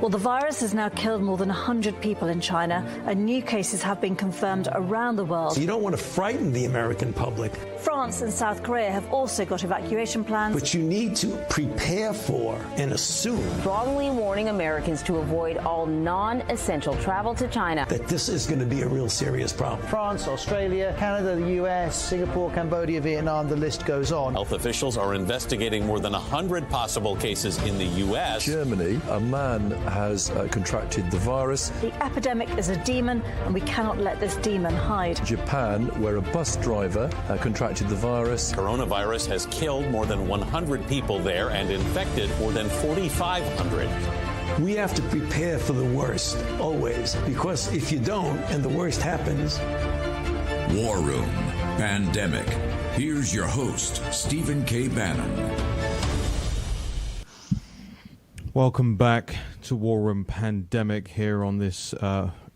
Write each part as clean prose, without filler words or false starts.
Well, the virus has now killed more than 100 people in China, and new cases have been confirmed around the world. So you don't want to frighten the American public. France and South Korea have also got evacuation plans. But you need to prepare for and assume strongly warning Americans to avoid all non-essential travel to China. That this is going to be a real serious problem. France, Australia, Canada, the US, Singapore, Cambodia, Vietnam, the list goes on. Health officials are investigating more than 100 possible cases in the US. Germany, a man has contracted the virus. The epidemic is a demon, and we cannot let this demon hide. Japan, where a bus driver contracted the virus. Coronavirus has killed more than 100 people there and infected more than 4,500. We have to prepare for the worst, always, because if you don't and the worst happens... War Room Pandemic. Here's your host, Stephen K. Bannon. Welcome back to War Room Pandemic here on this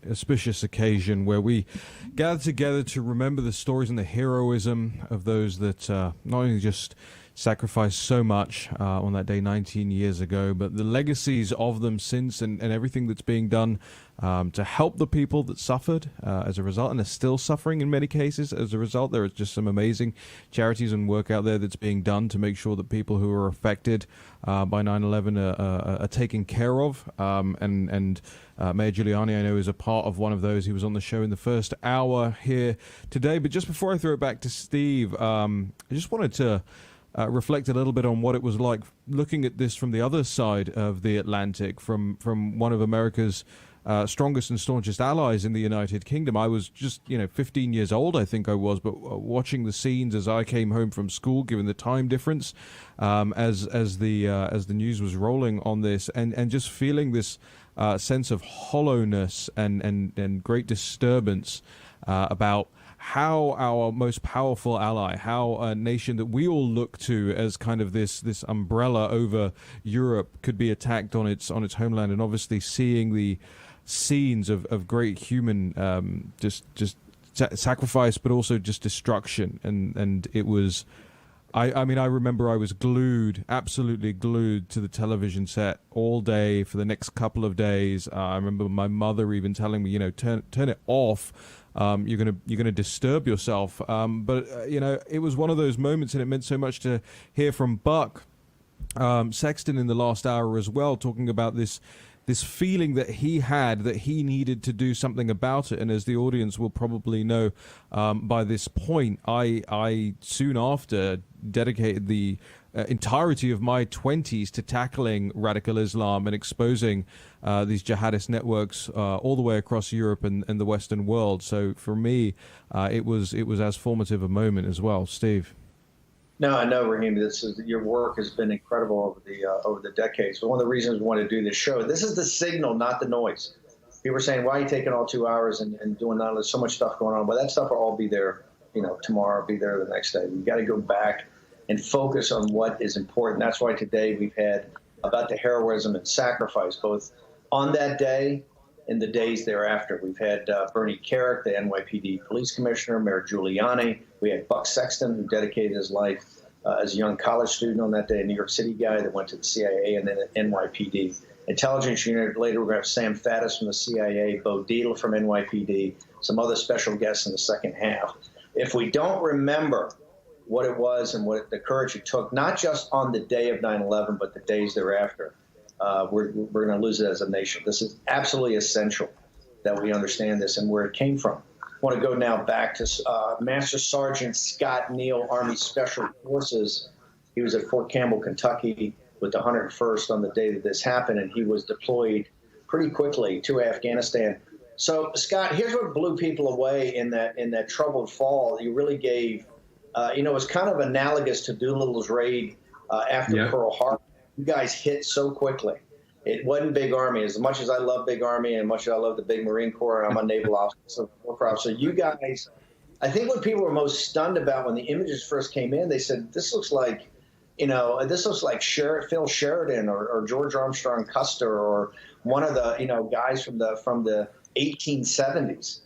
auspicious occasion where we gather together to remember the stories and the heroism of those that not only just sacrificed so much on that day 19 years ago, but the legacies of them since and everything that's being done to help the people that suffered as a result and are still suffering in many cases as a result. There is just some amazing charities and work out there that's being done to make sure that people who are affected by 9/11 are taken care of. And Mayor Giuliani, I know, is a part of one of those. He was on the show in the first hour here today. But just before I throw it back to Steve, I just wanted to reflect a little bit on what it was like looking at this from the other side of the Atlantic, from one of America's strongest and staunchest allies in the United Kingdom. I was just 15 years old, I think I was, but watching the scenes as I came home from school, given the time difference, as the news was rolling on this, and just feeling this sense of hollowness and great disturbance about how our most powerful ally, how a nation that we all look to as kind of this umbrella over Europe could be attacked on its homeland, and obviously seeing the scenes of great human just sacrifice, but also just destruction, and it was. I mean, I remember I was absolutely glued to the television set all day for the next couple of days. I remember my mother even telling me, turn it off. You're gonna disturb yourself. But it was one of those moments, and it meant so much to hear from Buck Sexton in the last hour as well, talking about this feeling that he had that he needed to do something about it. And as the audience will probably know by this point, I soon after dedicated the entirety of my 20s to tackling radical Islam and exposing these jihadist networks all the way across Europe and the Western world. So for me, it was as formative a moment as well. Steve? No, I know, Raheem. Your work has been incredible over the decades. But one of the reasons we want to do this show, this is the signal, not the noise. People are saying, "Why are you taking all 2 hours and doing that? There's so much stuff going on." Well, that stuff will all be there, tomorrow, be there the next day. We've got to go back and focus on what is important. That's why today we've had about the heroism and sacrifice, both on that day and the days thereafter. We've had Bernie Carrick, the NYPD police commissioner, Mayor Giuliani. We had Buck Sexton, who dedicated his life as a young college student on that day, a New York City guy that went to the CIA and then NYPD. Intelligence unit, later we're going to have Sam Faddis from the CIA, Bo Dietl from NYPD, some other special guests in the second half. If we don't remember what it was and the courage it took, not just on the day of 9/11, but the days thereafter, we're going to lose it as a nation. This is absolutely essential that we understand this and where it came from. I want to go now back to Master Sergeant Scott Neal, Army Special Forces. He was at Fort Campbell, Kentucky, with the 101st on the day that this happened, and he was deployed pretty quickly to Afghanistan. So, Scott, here's what blew people away in that troubled fall. You really gave, it was kind of analogous to Doolittle's raid after Pearl Harbor. You guys hit so quickly. It wasn't Big Army. As much as I love Big Army and much as I love the big Marine Corps, and I'm a naval officer, so you guys, I think what people were most stunned about when the images first came in, they said, this looks like, Phil Sheridan or George Armstrong Custer or one of the, guys from the 1870s.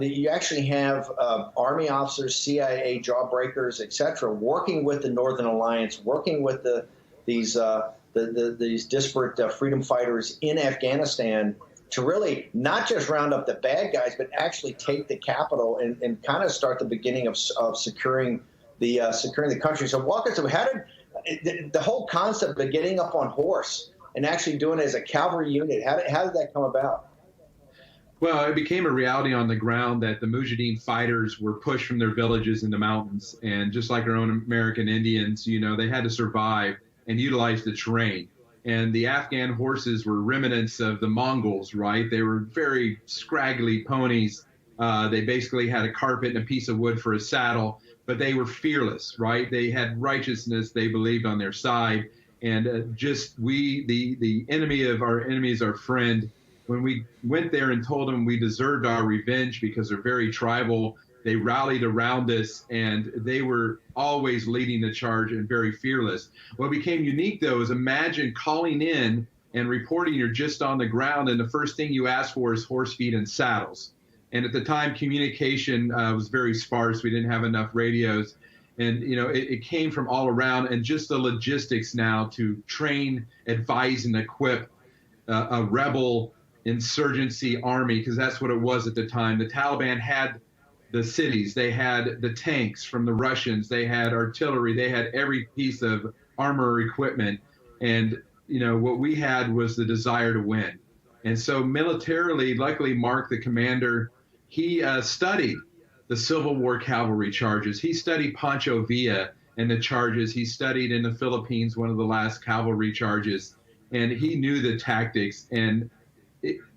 You actually have Army officers, CIA jawbreakers, et cetera, working with the Northern Alliance, working with these these disparate freedom fighters in Afghanistan to really not just round up the bad guys, but actually take the capital and kind of start the beginning of securing the country. So walk us through, how did the whole concept of getting up on horse and actually doing it as a cavalry unit, how did that come about? Well, it became a reality on the ground that the Mujahideen fighters were pushed from their villages in the mountains. And just like our own American Indians, they had to survive and utilize the terrain. And the Afghan horses were remnants of the Mongols, right? They were very scraggly ponies. They basically had a carpet and a piece of wood for a saddle, but they were fearless, right? They had righteousness, they believed, on their side. And the enemy of our enemy is our friend. When we went there and told them we deserved our revenge because they're very tribal, they rallied around us, and they were always leading the charge and very fearless. What became unique, though, is imagine calling in and reporting you're just on the ground, and the first thing you ask for is horse feed and saddles. And at the time, communication was very sparse. We didn't have enough radios. And, it came from all around, and just the logistics now to train, advise, and equip a rebel insurgency army, because that's what it was at the time. The Taliban had the cities, they had the tanks from the Russians, they had artillery, they had every piece of armor or equipment. And, what we had was the desire to win. And so militarily, luckily, Mark, the commander, he studied the Civil War cavalry charges. He studied Pancho Villa and the charges. He studied in the Philippines, one of the last cavalry charges, and he knew the tactics. And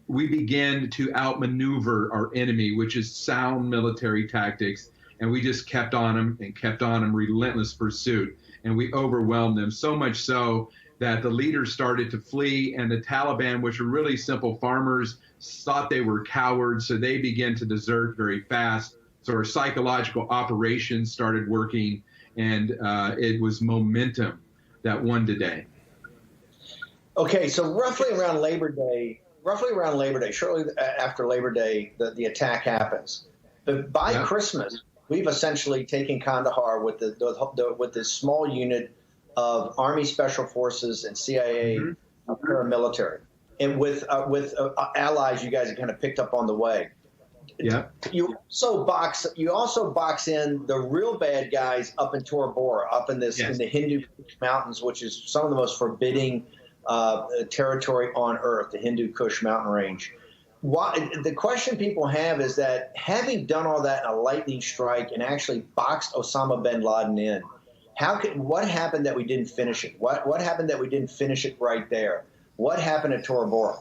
we began to outmaneuver our enemy, which is sound military tactics. And we just kept on them, relentless pursuit. And we overwhelmed them, so much so that the leaders started to flee, and the Taliban, which were really simple farmers, thought they were cowards, so they began to desert very fast. So our psychological operations started working, and it was momentum that won the day. Okay, so roughly around Labor Day, shortly after Labor Day, the attack happens. But by Christmas, we've essentially taken Kandahar with this small unit of Army Special Forces and CIA paramilitary, and with allies you guys have kind of picked up on the way. Yeah. You also box in the real bad guys up in Tora Bora, up in this in the Hindu Kush Mountains, which is some of the most forbidding territory on earth, the Hindu Kush mountain range. The question people have is that, having done all that in a lightning strike and actually boxed Osama bin Laden in, what happened that we didn't finish it? What happened that we didn't finish it right there? What happened at Tora Bora?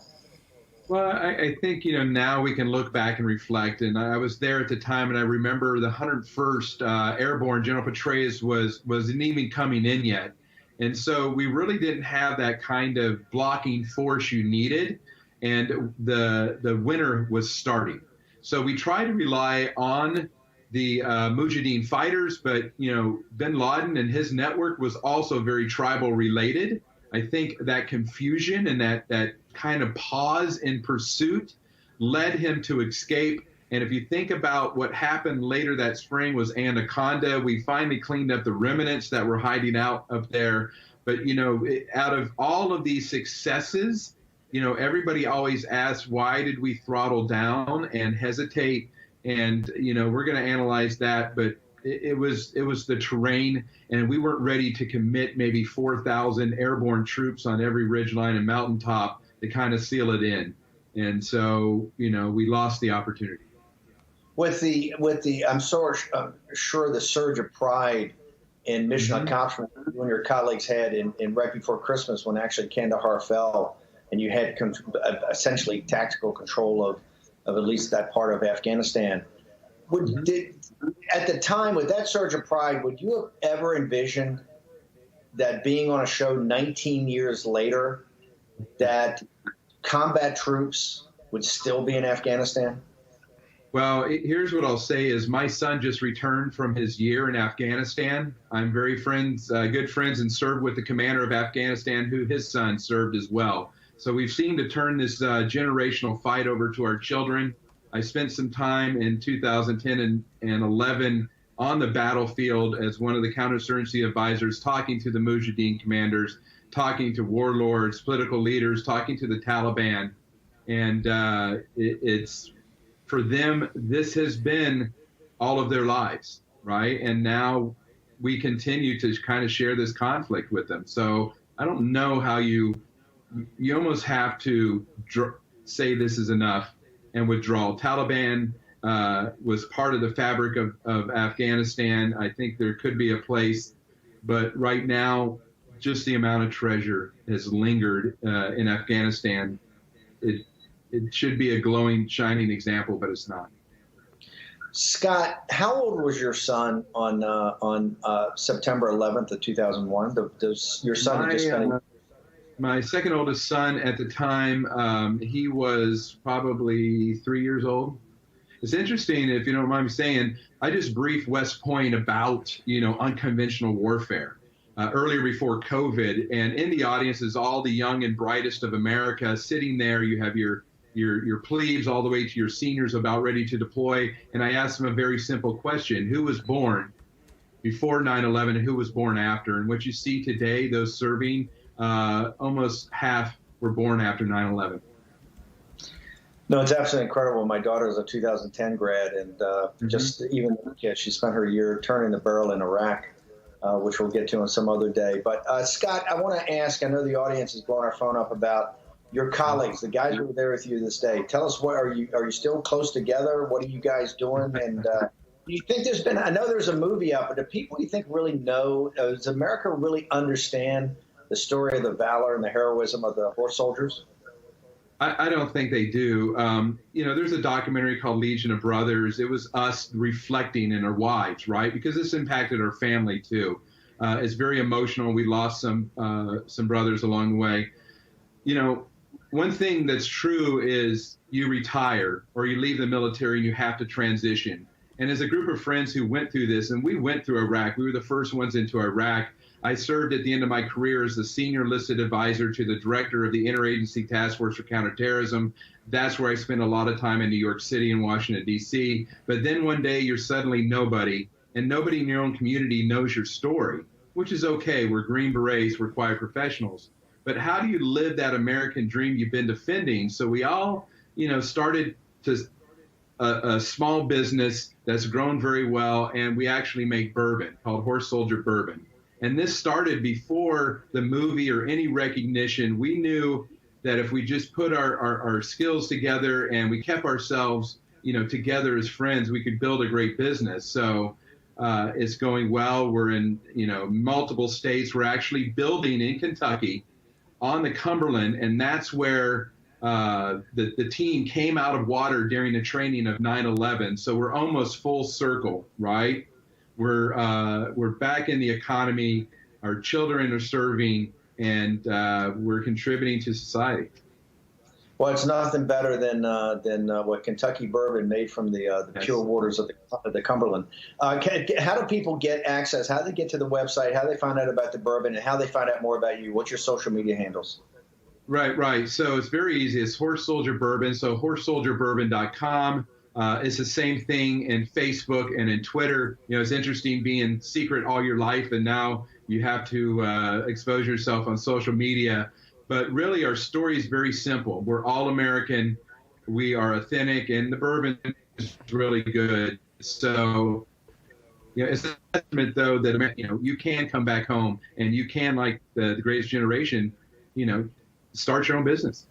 Well, I think, now we can look back and reflect. And I was there at the time, and I remember the 101st Airborne, General Petraeus, wasn't even coming in yet. And so we really didn't have that kind of blocking force you needed. And the winter was starting. So we tried to rely on the Mujahideen fighters, but, bin Laden and his network was also very tribal related. I think that confusion and that kind of pause in pursuit led him to escape. And if you think about what happened later that spring was Anaconda, we finally cleaned up the remnants that were hiding out up there. But, out of all of these successes, everybody always asks, why did we throttle down and hesitate? And, we're going to analyze that. But it was the terrain, and we weren't ready to commit maybe 4,000 airborne troops on every ridgeline and mountaintop to kind of seal it in. And so, we lost the opportunity. With the I'm so sure the surge of pride and mission accomplishment you and your colleagues had in right before Christmas, when actually Kandahar fell, and you had essentially tactical control of at least that part of Afghanistan. At the time, with that surge of pride, would you have ever envisioned that being on a show 19 years later, that combat troops would still be in Afghanistan? Well, here's what I'll say is my son just returned from his year in Afghanistan. I'm very good friends, and served with the commander of Afghanistan, who his son served as well. So we've seen to turn this generational fight over to our children. I spent some time in 2010 and 11 on the battlefield as one of the counterinsurgency advisors, talking to the Mujahideen commanders, talking to warlords, political leaders, talking to the Taliban. And it's for them, this has been all of their lives, right? And now we continue to kind of share this conflict with them. So I don't know how you almost have to say this is enough and withdraw. Taliban was part of the fabric of Afghanistan. I think there could be a place, but right now, just the amount of treasure has lingered in Afghanistan. It should be a glowing, shining example, but it's not. Scott, how old was your son on September 11th of 2001? Does your son just my second oldest son at the time, he was probably 3 years old. It's interesting, if you don't mind me saying, I just briefed West Point about, unconventional warfare earlier before COVID. And in the audience is all the young and brightest of America sitting there. You have your plebes all the way to your seniors about ready to deploy. And I asked them a very simple question: who was born before 9/11 and who was born after? And what you see today, those serving, almost half were born after 9/11. No, it's absolutely incredible. My daughter is a 2010 grad, and she spent her year turning the barrel in Iraq, which we'll get to on some other day. But Scott, I want to ask, I know the audience is blowing our phone up about your colleagues, the guys who were there with you this day. Tell us, what are you still close together? What are you guys doing? And do you think there's been, I know there's a movie out, but do people you think really know, does America really understand the story of the valor and the heroism of the horse soldiers? I don't think they do. There's a documentary called Legion of Brothers. It was us reflecting in our wives, right? Because this impacted our family too. It's very emotional. We lost some brothers along the way. One thing that's true is you retire or you leave the military and you have to transition. And as a group of friends who went through this, and we went through Iraq, we were the first ones into Iraq. I served at the end of my career as the senior listed advisor to the director of the Interagency Task Force for Counterterrorism. That's where I spent a lot of time in New York City and Washington, D.C. But then one day you're suddenly nobody, and nobody in your own community knows your story, which is okay. We're Green Berets, we're quiet professionals. But how do you live that American dream you've been defending? So we all, started a small business that's grown very well, and we actually make bourbon called Horse Soldier Bourbon. And this started before the movie or any recognition. We knew that if we just put our skills together and we kept ourselves, together as friends, we could build a great business. So it's going well. We're in, multiple states. We're actually building in Kentucky on the Cumberland, and that's where the team came out of water during the training of 9/11. So we're almost full circle, right? We're back in the economy. Our children are serving, and we're contributing to society. Well, it's nothing better than what Kentucky bourbon made from the pure waters of the Cumberland. How do people get access? How do they get to the website? How do they find out about the bourbon, and how do they find out more about you? What's your social media handles? Right. So it's very easy. It's Horse Soldier Bourbon. So horsesoldierbourbon.com. It's the same thing in Facebook and in Twitter. It's interesting being secret all your life, and now you have to expose yourself on social media. But really, our story is very simple. We're all American. We are authentic, and the bourbon is really good. So, it's a testament, though, that you can come back home, and you can, like the greatest generation, start your own business.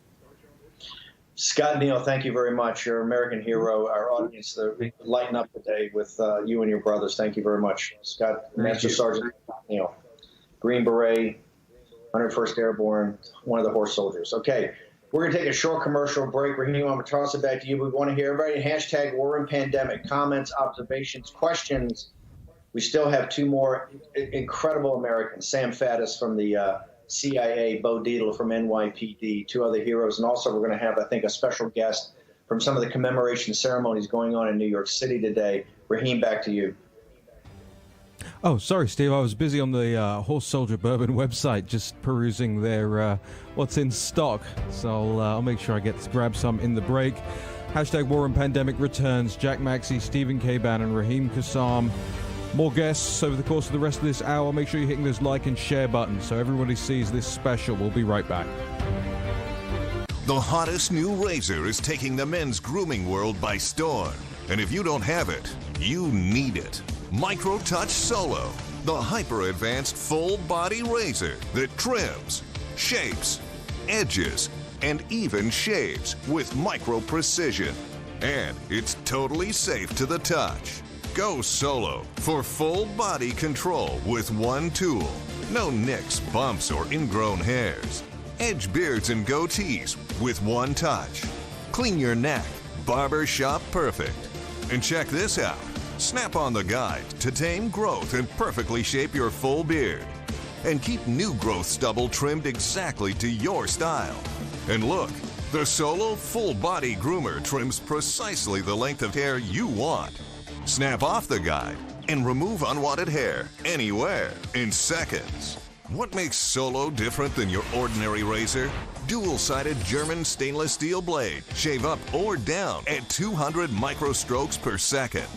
Scott Neal, thank you very much. You're an American hero. Our audience, lighten up today with you and your brothers. Thank you very much. Scott, Master Sergeant Neal, Green Beret, 101st Airborne, one of the horse soldiers. Okay, we're going to take a short commercial break. Raheem, I'm going to toss it back to you. We want to hear everybody. Hashtag War and Pandemic. Comments, observations, questions. We still have two more incredible Americans. Sam Faddis from the CIA, Bo Dietl from NYPD, two other heroes. And also we're going to have, I think, a special guest from some of the commemoration ceremonies going on in New York City today. Raheem, back to you. Oh, sorry, Steve. I was busy on the Horse Soldier Bourbon website, just perusing their what's in stock. So I'll make sure I get to grab some in the break. Hashtag War and Pandemic returns. Jack Maxey, Stephen K. Bannon, Raheem Kassam. More guests over the course of the rest of this hour. Make sure you're hitting those like and share buttons so everybody sees this special. We'll be right back. The hottest new razor is taking the men's grooming world by storm. And if you don't have it, you need it. MicroTouch Solo, the hyper-advanced full-body razor that trims, shapes, edges, and even shaves with micro-precision. And it's totally safe to the touch. Go solo for full body control with one tool. No nicks, bumps, or ingrown hairs. Edge beards and goatees with one touch. Clean your neck, barber shop perfect. And check this out. Snap on the guide to tame growth and perfectly shape your full beard. And keep new growth stubble trimmed exactly to your style. And look, the Solo Full Body Groomer trims precisely the length of hair you want. Snap off the guide and remove unwanted hair anywhere in seconds. What makes Solo different than your ordinary razor? Dual-sided German stainless steel blade. Shave up or down at 200 microstrokes per second.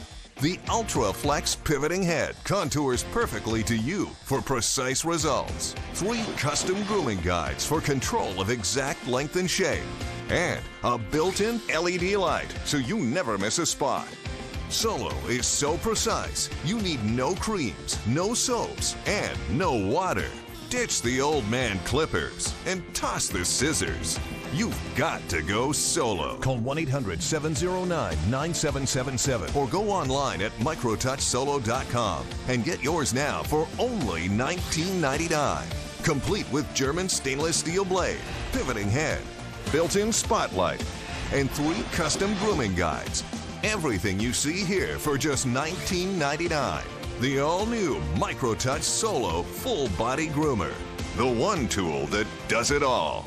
The Ultra Flex pivoting head contours perfectly to you for precise results. 3 custom grooming guides for control of exact length and shape. And a built-in LED light so you never miss a spot. Solo is so precise, you need no creams, no soaps, and no water. Ditch the old man clippers and toss the scissors. You've got to go solo. Call 1-800-709-9777 or go online at microtouchsolo.com and get yours now for only $19.99. Complete with German stainless steel blade, pivoting head, built-in spotlight, and 3 custom grooming guides. Everything you see here for just $19.99. The all-new MicroTouch Solo Full Body Groomer. The one tool that does it all.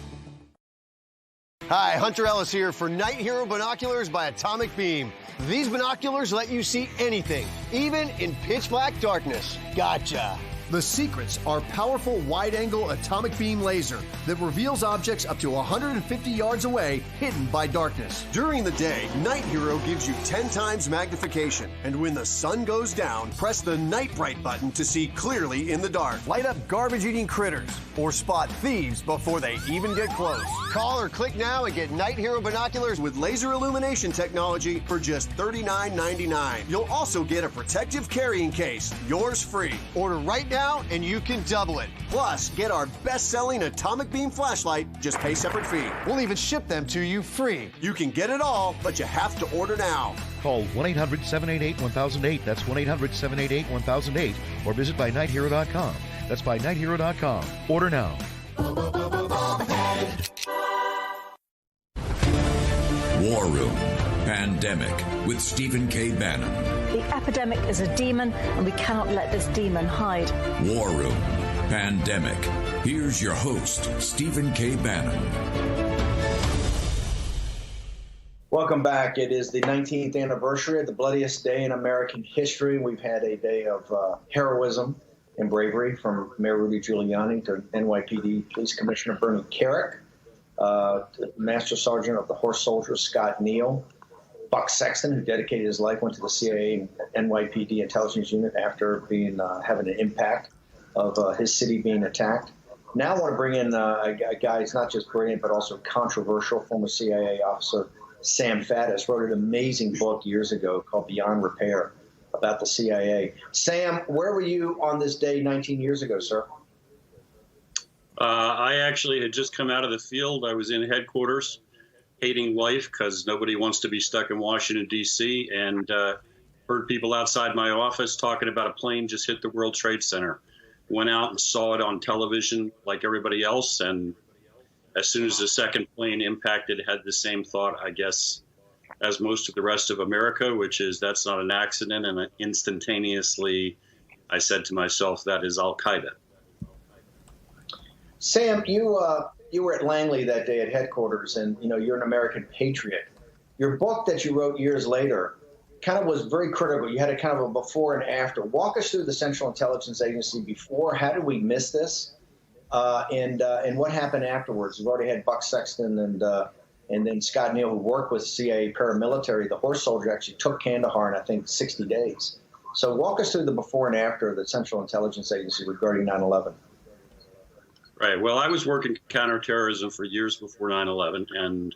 Hi, Hunter Ellis here for Night Hero Binoculars by Atomic Beam. These binoculars let you see anything, even in pitch black darkness. Gotcha. The secrets are powerful wide-angle atomic beam laser that reveals objects up to 150 yards away, hidden by darkness. During the day, Night Hero gives you 10 times magnification, and when the sun goes down, press the Night Bright button to see clearly in the dark. Light up garbage-eating critters, or spot thieves before they even get close. Call or click now and get Night Hero binoculars with laser illumination technology for just $39.99. You'll also get a protective carrying case, yours free. Order right now and you can double it. Plus, get our best-selling Atomic Beam flashlight, just pay separate fee. We'll even ship them to you free. You can get it all, but you have to order now. Call 1-800-788-1008. That's 1-800-788-1008. Or visit bynighthero.com. That's bynighthero.com. Order now. War Room Pandemic with Stephen K. Bannon. The epidemic is a demon, and we cannot let this demon hide. War Room Pandemic. Here's your host, Stephen K. Bannon. Welcome back. It is the 19th anniversary of the bloodiest day in American history. We've had a day of heroism and bravery from Mayor Rudy Giuliani to NYPD Police Commissioner Bernie Kerik, to Master Sergeant of the Horse Soldiers Scott Neal, Buck Sexton, who dedicated his life, went to the CIA and NYPD intelligence unit after being having an impact of his city being attacked. Now I want to bring in a guy who's not just brilliant, but also controversial, former CIA officer Sam Faddis, wrote an amazing book years ago called Beyond Repair about the CIA. Sam, where were you on this day 19 years ago, sir? I actually had just come out of the field. I was in headquarters, hating life because nobody wants to be stuck in Washington, D.C., and heard people outside my office talking about a plane just hit the World Trade Center. Went out and saw it on television like everybody else, and as soon as the second plane impacted, had the same thought, I guess, as most of the rest of America, which is that's not an accident, and instantaneously I said to myself, that is Al-Qaeda. Sam, you were at Langley that day at headquarters, and you're an American patriot. Your book that you wrote years later kind of was very critical. You had a kind of a before and after. Walk us through the Central Intelligence Agency before. How did we miss this? And what happened afterwards? We've already had Buck Sexton and then Scott Neal, who worked with CIA paramilitary. The horse soldier actually took Kandahar in, I think, 60 days. So walk us through the before and after of the Central Intelligence Agency regarding 9/11. Right. Well, I was working counterterrorism for years before 9/11, and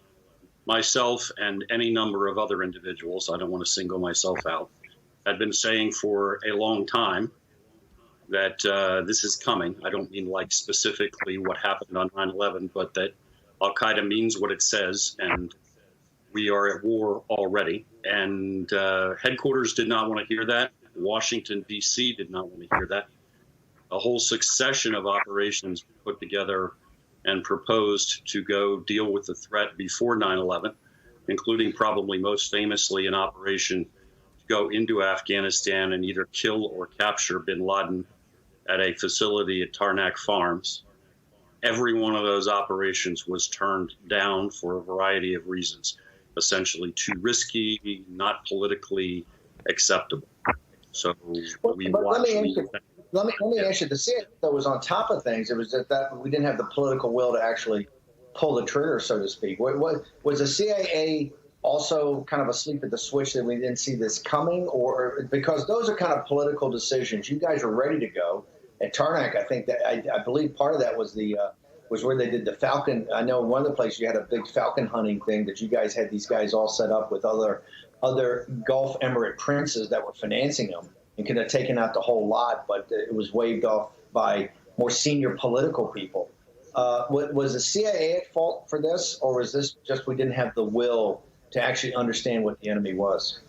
myself and any number of other individuals, I don't want to single myself out, had been saying for a long time that this is coming. I don't mean like specifically what happened on 9/11, but that Al-Qaeda means what it says, and we are at war already. And headquarters did not want to hear that. Washington, D.C. did not want to hear that. A whole succession of operations were put together and proposed to go deal with the threat before 9/11, including probably most famously an operation to go into Afghanistan and either kill or capture bin Laden at a facility at Tarnak Farms. Every one of those operations was turned down for a variety of reasons, essentially too risky, not politically acceptable. So we watched. Let me ask you, the CIA was on top of things. It was that we didn't have the political will to actually pull the trigger, so to speak. Was the CIA also kind of asleep at the switch that we didn't see this coming? Or because those are kind of political decisions. You guys were ready to go. At Tarnak, I think that I believe part of that was was where they did the Falcon. I know one of the places you had a big Falcon hunting thing that you guys had these guys all set up with other Gulf Emirate princes that were financing them and could have taken out the whole lot, but it was waved off by more senior political people. Was the CIA at fault for this, or was this just we didn't have the will to actually understand what the enemy was?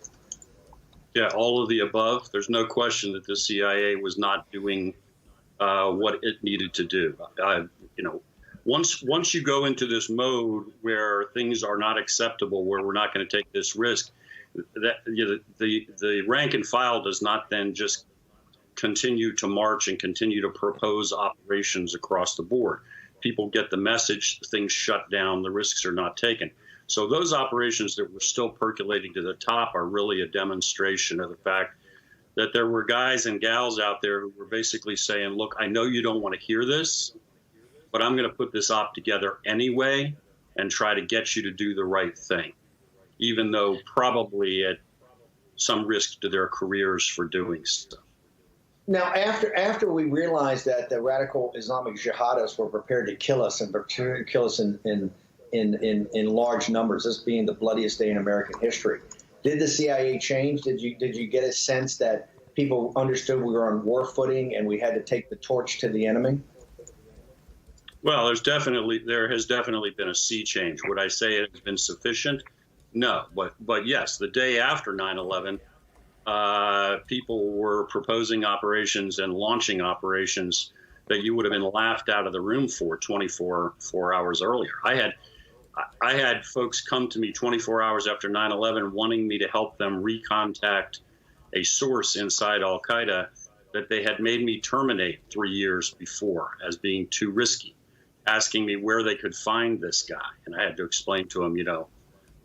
Yeah, all of the above. There's no question that the CIA was not doing what it needed to do. Once you go into this mode where things are not acceptable, where we're not going to take this risk, that the rank and file does not then just continue to march and continue to propose operations across the board. People get the message, things shut down, the risks are not taken. So those operations that were still percolating to the top are really a demonstration of the fact that there were guys and gals out there who were basically saying, look, I know you don't want to hear this, but I'm going to put this op together anyway and try to get you to do the right thing, even though probably at some risk to their careers for doing so. Now, after we realized that the radical Islamic jihadists were prepared to kill us and prepared to kill us in large numbers, this being the bloodiest day in American history, did the CIA change? Did you get a sense that people understood we were on war footing and we had to take the torch to the enemy? Well, there has definitely been a sea change. Would I say it has been sufficient? No, but yes, the day after 9/11, people were proposing operations and launching operations that you would have been laughed out of the room for 24 hours earlier. I had folks come to me 24 hours after 9/11 wanting me to help them recontact a source inside Al-Qaeda that they had made me terminate 3 years before as being too risky, asking me where they could find this guy. And I had to explain to them,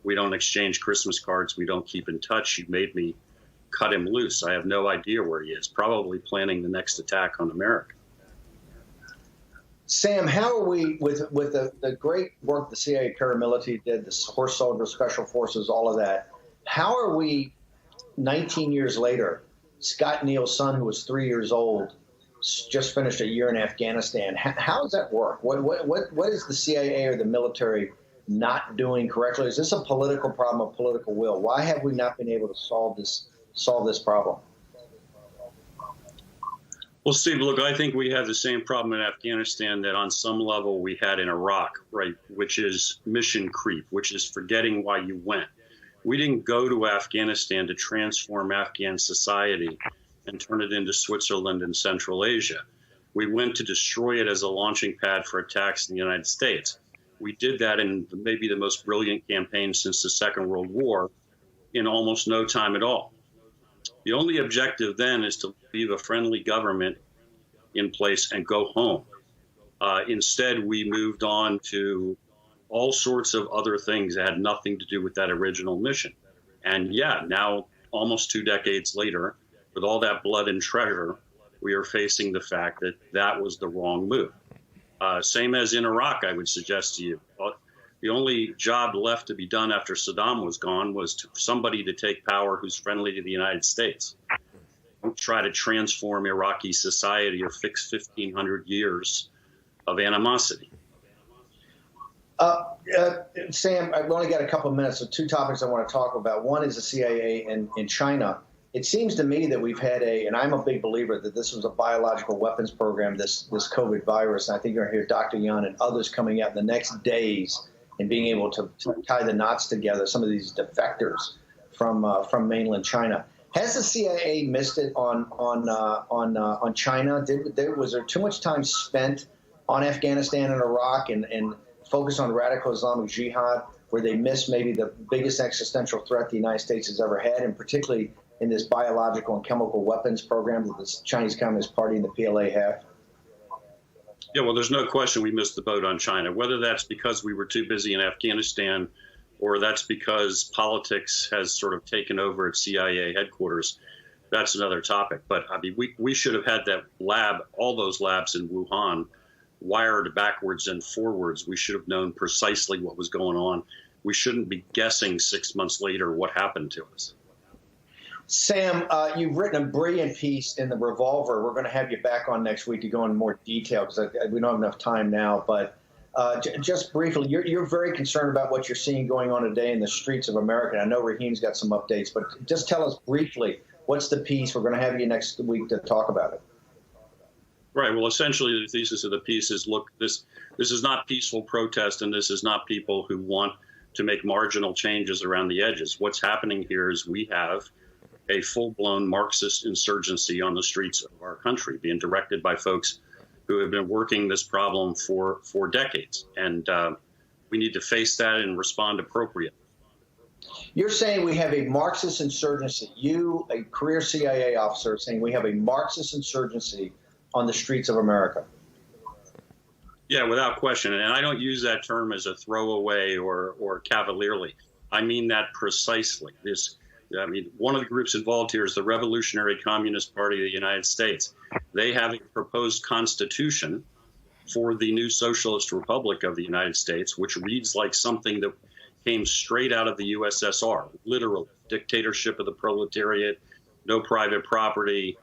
we don't exchange Christmas cards. We don't keep in touch. You made me cut him loose. I have no idea where he is, probably planning the next attack on America. Sam, how are we, with the great work the CIA paramilitary did, the horse soldiers, special forces, all of that, how are we 19 years later, Scott Neal's son, who was 3 years old, just finished a year in Afghanistan. How does that work? What is the CIA or the military not doing correctly? Is this a political problem, a political will? Why have we not been able to solve this problem? Well, Steve, look, I think we have the same problem in Afghanistan that on some level we had in Iraq, right, which is mission creep, which is forgetting why you went. We didn't go to Afghanistan to transform Afghan society and turn it into Switzerland and Central Asia. We went to destroy it as a launching pad for attacks in the United States. We did that in maybe the most brilliant campaign since the Second World War in almost no time at all. The only objective then is to leave a friendly government in place and go home. Instead, we moved on to all sorts of other things that had nothing to do with that original mission. And yeah, now almost 2 decades later, with all that blood and treasure, we are facing the fact that that was the wrong move. Same as in Iraq, I would suggest to you. The only job left to be done after Saddam was gone was somebody to take power who's friendly to the United States. Don't try to transform Iraqi society or fix 1,500 years of animosity. Sam, I've only got a couple of minutes, so two topics I want to talk about. One is the CIA in China. It seems to me that we've had and I'm a big believer that this was a biological weapons program, this COVID virus. And I think you're going to hear Dr. Yan and others coming out in the next days and being able to tie the knots together, some of these defectors from mainland China. Has the CIA missed it on China? Was there too much time spent on Afghanistan and Iraq and focused on radical Islamic jihad, where they missed maybe the biggest existential threat the United States has ever had, and particularly in this biological and chemical weapons program that the Chinese Communist Party and the PLA have? Yeah, well, there's no question we missed the boat on China, whether that's because we were too busy in Afghanistan or that's because politics has sort of taken over at CIA headquarters. That's another topic. But I mean, we should have had that lab, all those labs in Wuhan, wired backwards and forwards. We should have known precisely what was going on. We shouldn't be guessing 6 months later what happened to us. Sam, you've written a brilliant piece in The Revolver. We're going to have you back on next week to go into more detail because we don't have enough time now. But just briefly, you're very concerned about what you're seeing going on today in the streets of America. I know Raheem's got some updates, but just tell us briefly, what's the piece? We're going to have you next week to talk about it. Right. Well, essentially, the thesis of the piece is, look, this is not peaceful protest, and this is not people who want to make marginal changes around the edges. What's happening here is we have a full-blown Marxist insurgency on the streets of our country being directed by folks who have been working this problem for decades. And we need to face that and respond appropriately. You're saying we have a Marxist insurgency. You, a career CIA officer, saying we have a Marxist insurgency on the streets of America. Yeah, without question. And I don't use that term as a throwaway or cavalierly. I mean that precisely. One of the groups involved here is the Revolutionary Communist Party of the United States. They have a proposed constitution for the new Socialist Republic of the United States, which reads like something that came straight out of the USSR, literally dictatorship of the proletariat, no private property,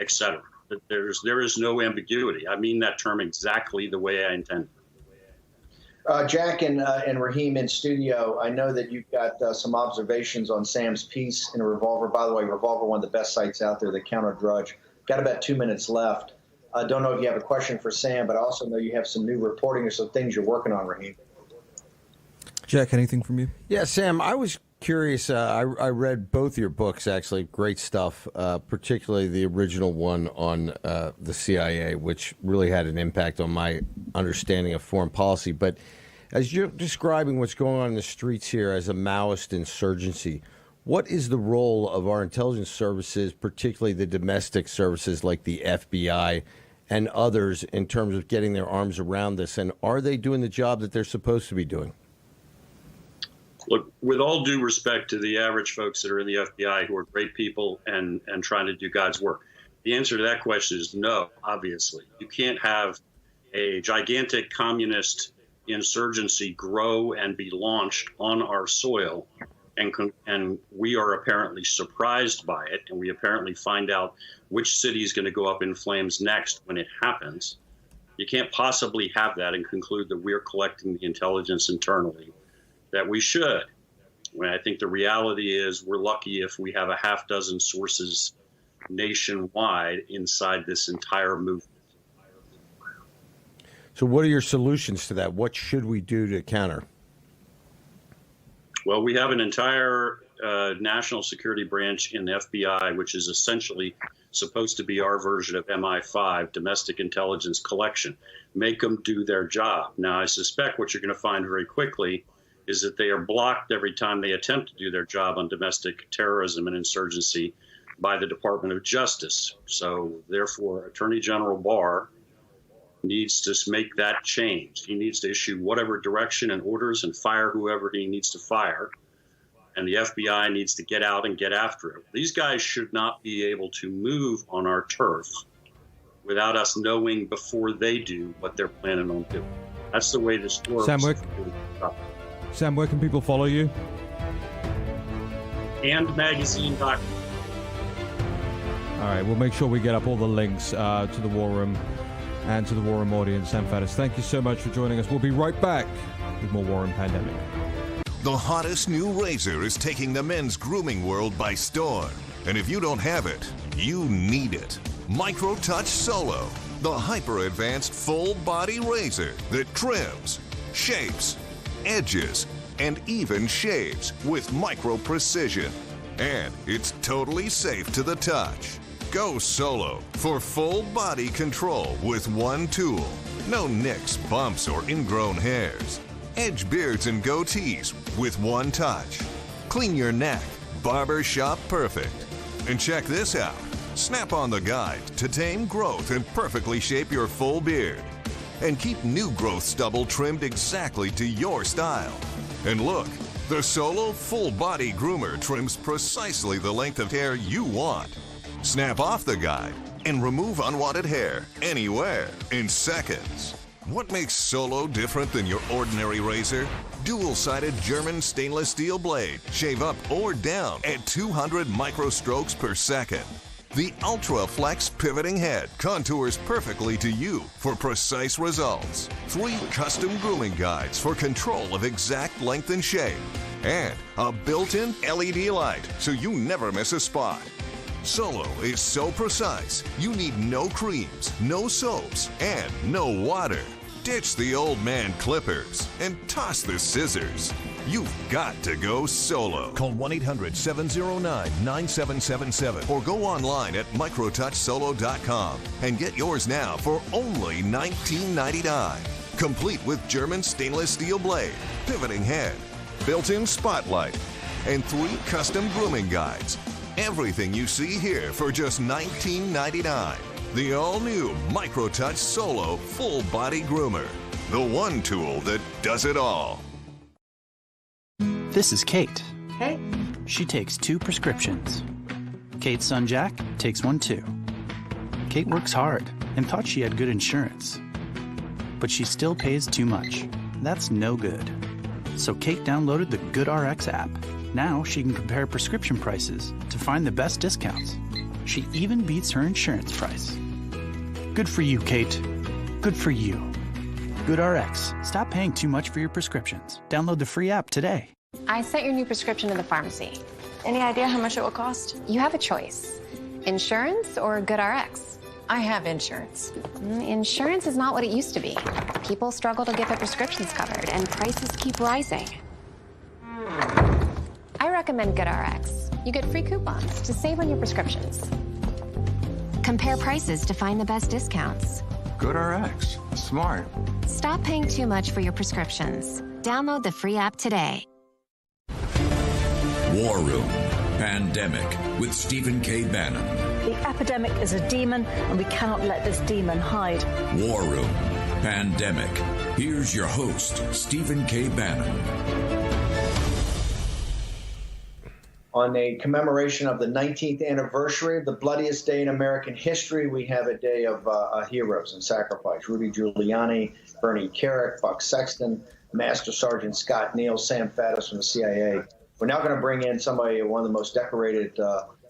etc. There is no ambiguity. I mean that term exactly the way I intend. Jack and Raheem in studio, I know that you've got some observations on Sam's piece in Revolver. By the way, Revolver, one of the best sites out there, the Counter Drudge. Got about 2 minutes left. I don't know if you have a question for Sam, but I also know you have some new reporting or some things you're working on, Raheem. Jack, anything from you? Yeah, Sam, I was curious. I read both your books, actually. Great stuff, particularly the original one on the CIA, which really had an impact on my understanding of foreign policy. But as you're describing what's going on in the streets here as a Maoist insurgency, what is the role of our intelligence services, particularly the domestic services like the FBI and others, in terms of getting their arms around this? And are they doing the job that they're supposed to be doing? Look, with all due respect to the average folks that are in the FBI who are great people and trying to do God's work, the answer to that question is no, obviously. You can't have a gigantic communist insurgency grow and be launched on our soil, and we are apparently surprised by it, and we apparently find out which city is going to go up in flames next when it happens. You can't possibly have that and conclude that we're collecting the intelligence internally that we should. When I think the reality is we're lucky if we have a half dozen sources nationwide inside this entire movement. So what are your solutions to that? What should we do to counter? Well, we have an entire national security branch in the FBI, which is essentially supposed to be our version of MI5, domestic intelligence collection. Make them do their job. Now, I suspect what you're going to find very quickly is that they are blocked every time they attempt to do their job on domestic terrorism and insurgency by the Department of Justice. So therefore, Attorney General Barr needs to make that change. He needs to issue whatever direction and orders and fire whoever he needs to fire. And the FBI needs to get out and get after it. These guys should not be able to move on our turf without us knowing before they do what they're planning on doing. That's the way this works. Sam, where can people follow you? AndMagazine.com. All right, we'll make sure we get up all the links to the War Room and to the War Room audience. Sam Faddis, thank you so much for joining us. We'll be right back with more War Room Pandemic. The hottest new razor is taking the men's grooming world by storm. And if you don't have it, you need it. MicroTouch Solo, the hyper-advanced full-body razor that trims, shapes, edges, and even shaves with micro-precision. And it's totally safe to the touch. Go solo for full body control with one tool. No nicks, bumps, or ingrown hairs. Edge beards and goatees with one touch. Clean your neck, barber shop perfect. And check this out. Snap on the guide to tame growth and perfectly shape your full beard. And keep new growth stubble trimmed exactly to your style. And look, the Solo Full Body Groomer trims precisely the length of hair you want. Snap off the guide and remove unwanted hair anywhere in seconds. What makes Solo different than your ordinary razor? Dual-sided German stainless steel blade. Shave up or down at 200 microstrokes per second. The Ultra Flex pivoting head contours perfectly to you for precise results. 3 custom grooming guides for control of exact length and shape. And a built-in LED light so you never miss a spot. Solo is so precise, you need no creams, no soaps, and no water. Ditch the old man clippers and toss the scissors. You've got to go solo. Call 1-800-709-9777 or go online at microtouchsolo.com and get yours now for only $19.99. Complete with German stainless steel blade, pivoting head, built-in spotlight, and 3 custom grooming guides. Everything you see here for just $19.99. The all-new MicroTouch Solo Full Body Groomer. The one tool that does it all. This is Kate. Hey. She takes 2 prescriptions. Kate's son Jack takes one too. Kate works hard and thought she had good insurance. But she still pays too much. That's no good. So Kate downloaded the GoodRx app. Now she can compare prescription prices to find the best discounts. She even beats her insurance price. Good for you, Kate. Good for you. GoodRx. Stop paying too much for your prescriptions. Download the free app today. I sent your new prescription to the pharmacy. Any idea how much it will cost? You have a choice. Insurance or GoodRx? I have insurance. Insurance is not what it used to be. People struggle to get their prescriptions covered, and prices keep rising. I recommend GoodRx. You get free coupons to save on your prescriptions. Compare prices to find the best discounts. GoodRx. Smart. Stop paying too much for your prescriptions. Download the free app today. War Room Pandemic with Stephen K. Bannon. The epidemic is a demon, and we cannot let this demon hide. War Room Pandemic. Here's your host, Stephen K. Bannon. On a commemoration of the 19th anniversary of the bloodiest day in American history, we have a day of heroes and sacrifice. Rudy Giuliani, Bernie Kerik, Buck Sexton, Master Sergeant Scott Neal, Sam Faddis from the CIA. We're now going to bring in somebody, one of the most decorated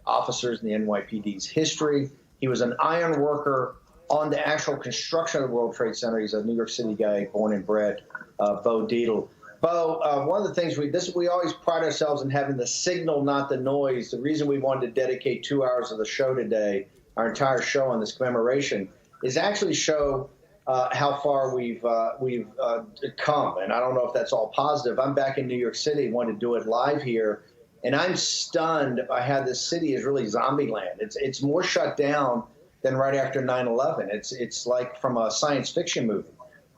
officers in the NYPD's history. He was an iron worker on the actual construction of the World Trade Center. He's a New York City guy, born and bred, Bo Dietl. Bo, one of the things we always pride ourselves in having the signal, not the noise. The reason we wanted to dedicate 2 hours of the show today, our entire show on this commemoration, is actually show how far we've come. And I don't know if that's all positive. I'm back in New York City, wanted to do it live here, and I'm stunned by how this city is really zombie land. It's more shut down than right after 9/11. It's like from a science fiction movie.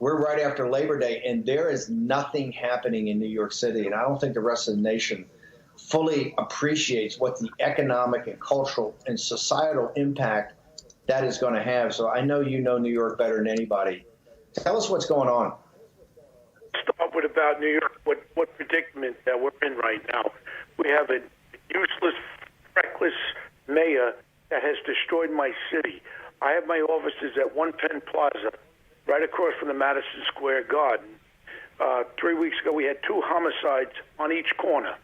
We're right after Labor Day, and there is nothing happening in New York City. And I don't think the rest of the nation fully appreciates what the economic and cultural and societal impact that is going to have. So I know you know New York better than anybody. Tell us what's going on. Start with about New York, what predicament that we're in right now. We have a useless, reckless mayor that has destroyed my city. I have my offices at One Penn Plaza, right across from the Madison Square Garden. 3 weeks ago, we had 2 homicides on each corner.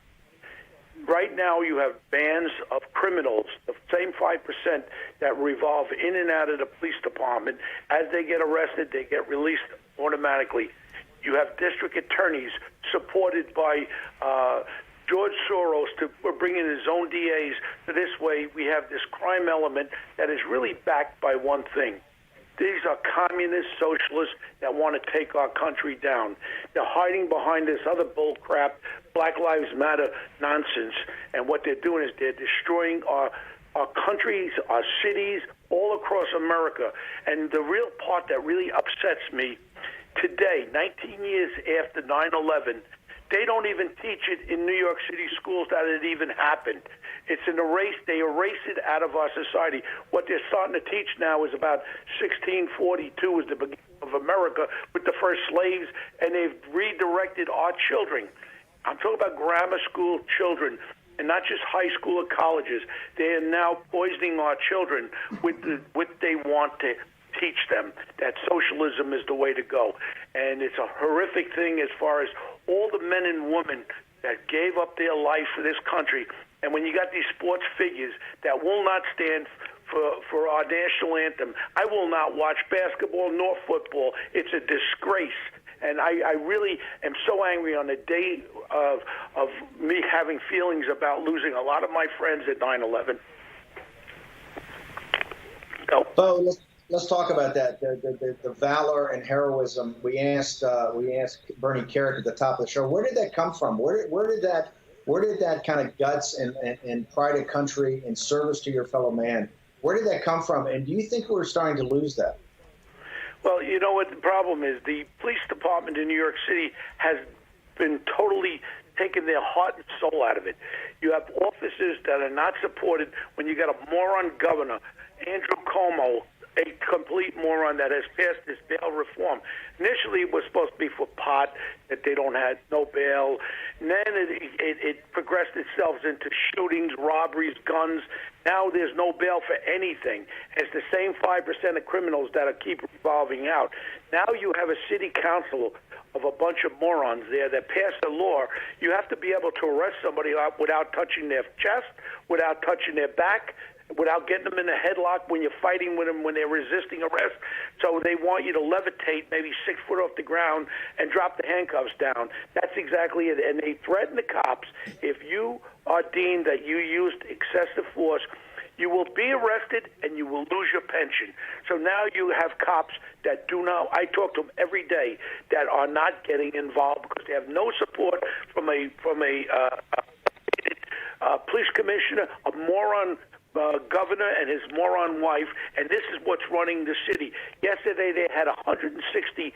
Right now, you have bands of criminals, the same 5% that revolve in and out of the police department, as they get arrested, they get released automatically. You have district attorneys supported by George Soros to bring in his own DAs. So this way, we have this crime element that is really backed by one thing. These are communist socialists that want to take our country down. They're hiding behind this other bull crap, Black Lives Matter nonsense. And what they're doing is they're destroying our countries, our cities, all across America. And the real part that really upsets me, today, 19 years after 9/11, they don't even teach it in New York City schools that it even happened. It's an erase. They erase it out of our society. What they're starting to teach now is about 1642 is the beginning of America with the first slaves, and they've redirected our children. I'm talking about grammar school children, and not just high school or colleges. They are now poisoning our children with what they want to teach them, that socialism is the way to go. And it's a horrific thing as far as all the men and women that gave up their life for this country. And when you got these sports figures that will not stand for our national anthem, I will not watch basketball nor football. It's a disgrace. And I really am so angry on the day of me having feelings about losing a lot of my friends at 9/11. Go. Bo, let's talk about that. The valor and heroism. We asked Bernie Carrick at the top of the show, where did that come from? Where did that kind of guts and pride of country and service to your fellow man, where did that come from? And do you think we're starting to lose that? Well, you know what the problem is? The police department in New York City has been totally taking their heart and soul out of it. You have officers that are not supported when you got a moron governor, Andrew Cuomo, a complete moron that has passed this bail reform. Initially, it was supposed to be for pot, that they don't have no bail. And then it progressed itself into shootings, robberies, guns. Now there's no bail for anything. It's the same 5% of criminals that keep revolving out. Now you have a city council of a bunch of morons there that passed a law. You have to be able to arrest somebody without touching their chest, without touching their back, without getting them in a headlock when you're fighting with them when they're resisting arrest. So they want you to levitate maybe 6 foot off the ground and drop the handcuffs down. That's exactly it. And they threaten the cops. If you are deemed that you used excessive force, you will be arrested and you will lose your pension. So now you have cops that do not, I talk to them every day, that are not getting involved because they have no support from a police commissioner, a moron governor and his moron wife, and this is what's running the city. Yesterday they had 160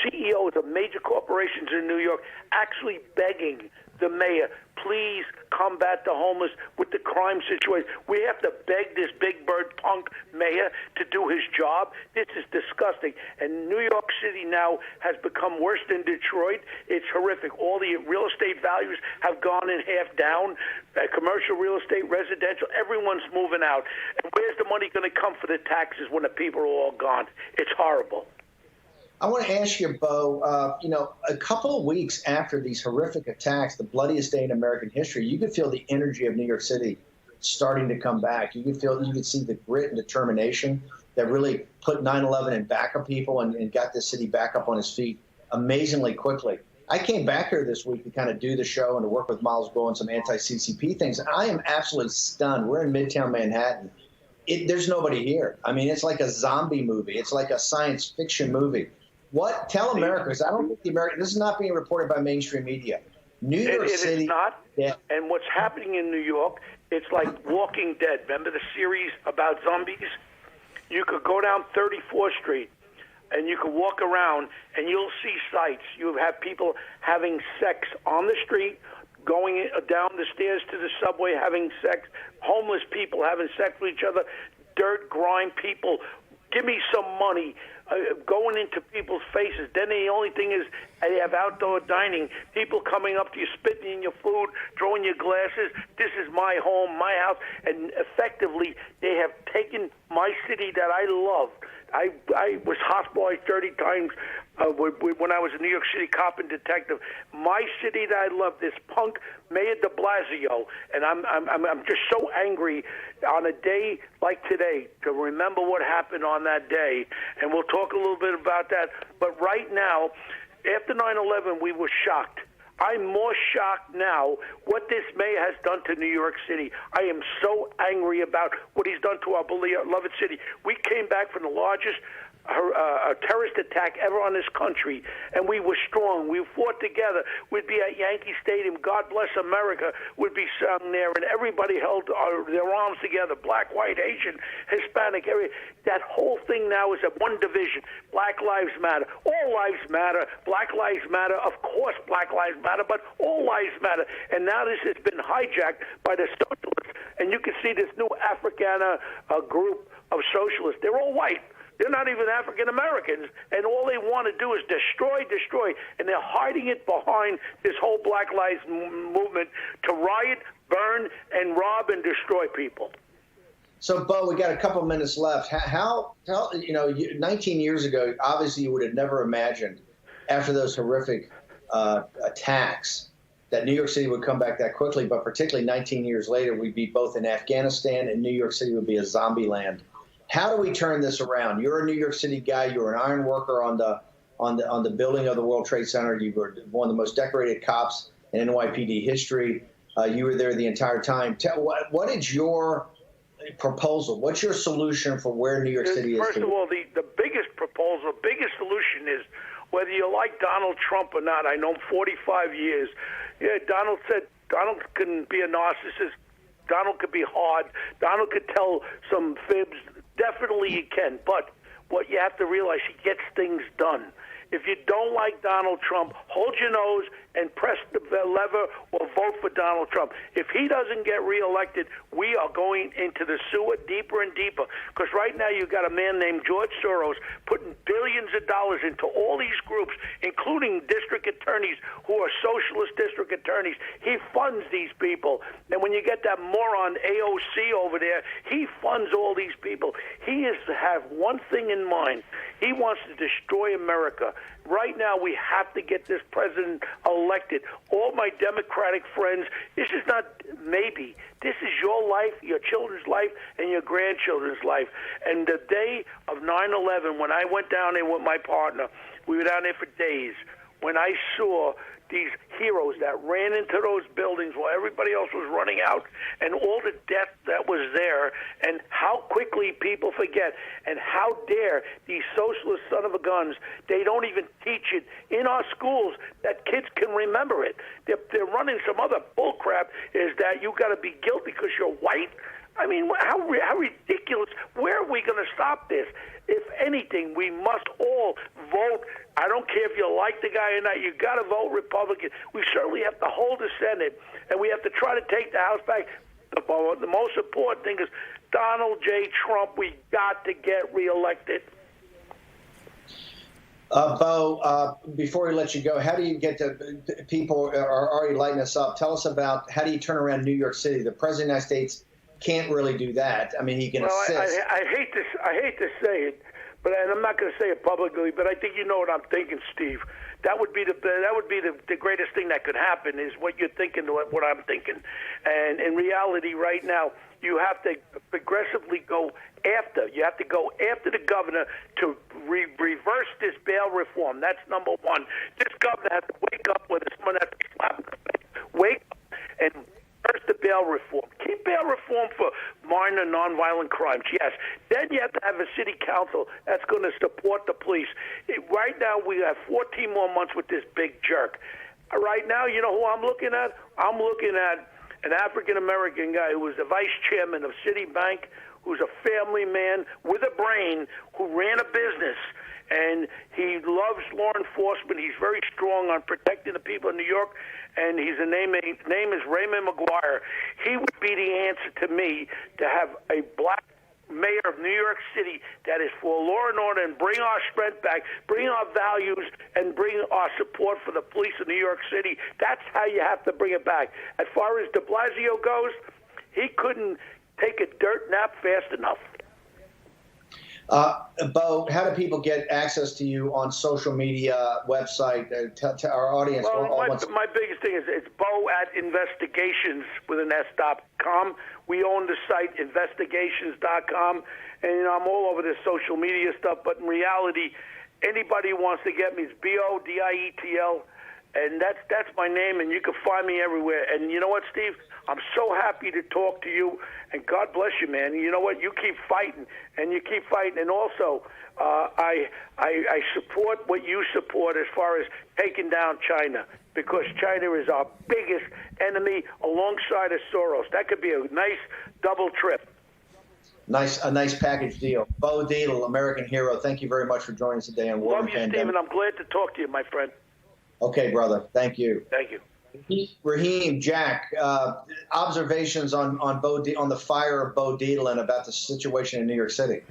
CEOs of major corporations in New York actually begging the mayor, please combat the homeless with the crime situation. We have to beg this big bird punk mayor to do his job. This is disgusting. And New York City now has become worse than Detroit. It's horrific. All the real estate values have gone in half down. Commercial real estate, residential, everyone's moving out. And where's the money going to come for the taxes when the people are all gone? It's horrible. I want to ask you, Bo, a couple of weeks after these horrific attacks, the bloodiest day in American history, you could feel the energy of New York City starting to come back. You could see the grit and determination that really put 9/11 in back of people and got this city back up on its feet amazingly quickly. I came back here this week to kind of do the show and to work with Milesguo on some anti-CCP things, and I am absolutely stunned. We're in Midtown Manhattan. There's nobody here. I mean, it's like a zombie movie. It's like a science fiction movie. Tell America, because I don't think this is not being reported by mainstream media. New York City. It's not. Yeah. And what's happening in New York, it's like Walking Dead. Remember the series about zombies? You could go down 34th Street and you could walk around and you'll see sights. You have people having sex on the street, going down the stairs to the subway having sex, homeless people having sex with each other, dirt, grime people. Give me some money. Going into people's faces. Then the only thing is they have outdoor dining. People coming up to you, spitting in your food, throwing your glasses. This is my home, my house. And effectively, they have taken my city that I love. I was hospitalized 30 times when I was a New York City cop and detective. My city that I love, this punk Mayor de Blasio, and I'm just so angry on a day like today to remember what happened on that day, and we'll talk a little bit about that. But right now, after 9/11, we were shocked. I'm more shocked now what this mayor has done to New York City. I am so angry about what he's done to our beloved city. We came back from the largest a terrorist attack ever on this country, and we were strong. We fought together. We'd be at Yankee Stadium. God Bless America would be sung there, and everybody held their arms together. Black, white, Asian, Hispanic, that whole thing now is at one division. Black Lives Matter. All lives matter. Black Lives Matter. Of course, Black Lives Matter, but all lives matter. And now this has been hijacked by the socialists, and you can see this new Africana group of socialists. They're all white. They're not even African Americans, and all they want to do is destroy, and they're hiding it behind this whole Black Lives movement to riot, burn, and rob and destroy people. So, Bo, we got a couple minutes left. How 19 years ago, obviously you would have never imagined after those horrific attacks that New York City would come back that quickly, but particularly 19 years later, we'd be both in Afghanistan and New York City would be a zombie land. How do we turn this around? You're a New York City guy. You're an iron worker on the building of the World Trade Center. You were one of the most decorated cops in NYPD history. You were there the entire time. What is your proposal? What's your solution for where New York City is? First of all, the biggest proposal, biggest solution is whether you like Donald Trump or not. I know him 45 years. Yeah, Donald said Donald can be a narcissist. Donald could be hard. Donald could tell some fibs. Definitely he can, but what you have to realize, he gets things done. If you don't like Donald Trump, hold your nose and press the lever or vote for Donald Trump. If he doesn't get reelected, we are going into the sewer deeper and deeper. Because right now you've got a man named George Soros putting billions of dollars into all these groups, including district attorneys who are socialist district attorneys. He funds these people. And when you get that moron AOC over there, he funds all these people. He is to have one thing in mind. He wants to destroy America. Right now, we have to get this president elected. All my Democratic friends, this is not maybe. This is your life, your children's life, and your grandchildren's life. And the day of 9/11, when I went down there with my partner, we were down there for days. When I saw these heroes that ran into those buildings while everybody else was running out, and all the death that was there, and how quickly people forget, and how dare these socialist son of a guns, they don't even teach it in our schools that kids can remember it. They're running some other bullcrap, is that you got to be guilty because you're white. I mean, how ridiculous. Where are we going to stop this? If anything, we must all vote. I don't care if you like the guy or not. You got to vote Republican. We certainly have to hold the Senate, and we have to try to take the House back. The most important thing is Donald J. Trump. We got to get reelected. Bo, before we let you go, how do you get to people are already lighting us up? Tell us about how do you turn around New York City? The President of the United States can't really do that. I mean, he can assist. I hate to say it, and I'm not going to say it publicly, but I think you know what I'm thinking, Steve. That would be the greatest thing that could happen is what you're thinking, what I'm thinking. And in reality, right now, you have to progressively go after. You have to go after the governor to reverse this bail reform. That's number one. This governor has to wake up with someone has to slap him. Wake up and reverse the bail reform. Keep bail reform for minor nonviolent crimes, yes. Then you have to have a city council that's going to support the police. Right now, we have 14 more months with this big jerk. Right now, you know who I'm looking at? I'm looking at an African-American guy who was the vice chairman of Citibank, who's a family man with a brain, who ran a business. And he loves law enforcement. He's very strong on protecting the people in New York. And his name is Raymond McGuire. He would be the answer to me to have a black mayor of New York City that is for law and order and bring our strength back, bring our values, and bring our support for the police in New York City. That's how you have to bring it back. As far as de Blasio goes, he couldn't take a dirt nap fast enough. Bo, how do people get access to you on social media, website? Tell our audience. Well, my biggest thing is it's bo@investigations with an s.com. We own the site investigations.com, and I'm all over this social media stuff. But in reality, anybody who wants to get me is BODIETL, and that's my name, and you can find me everywhere. And you know what, Steve? I'm so happy to talk to you, and God bless you, man. You know what? You keep fighting, and you keep fighting. And also, I support what you support as far as taking down China, because China is our biggest enemy alongside of Soros. That could be a nice double trip. A nice package deal. Bo Dietl, American hero, thank you very much for joining us today on War Love you, Stephen. I'm glad to talk to you, my friend. Okay, brother. Thank you. Thank you. Raheem, Jack, observations on the fire of Bo Dietl and about the situation in New York City.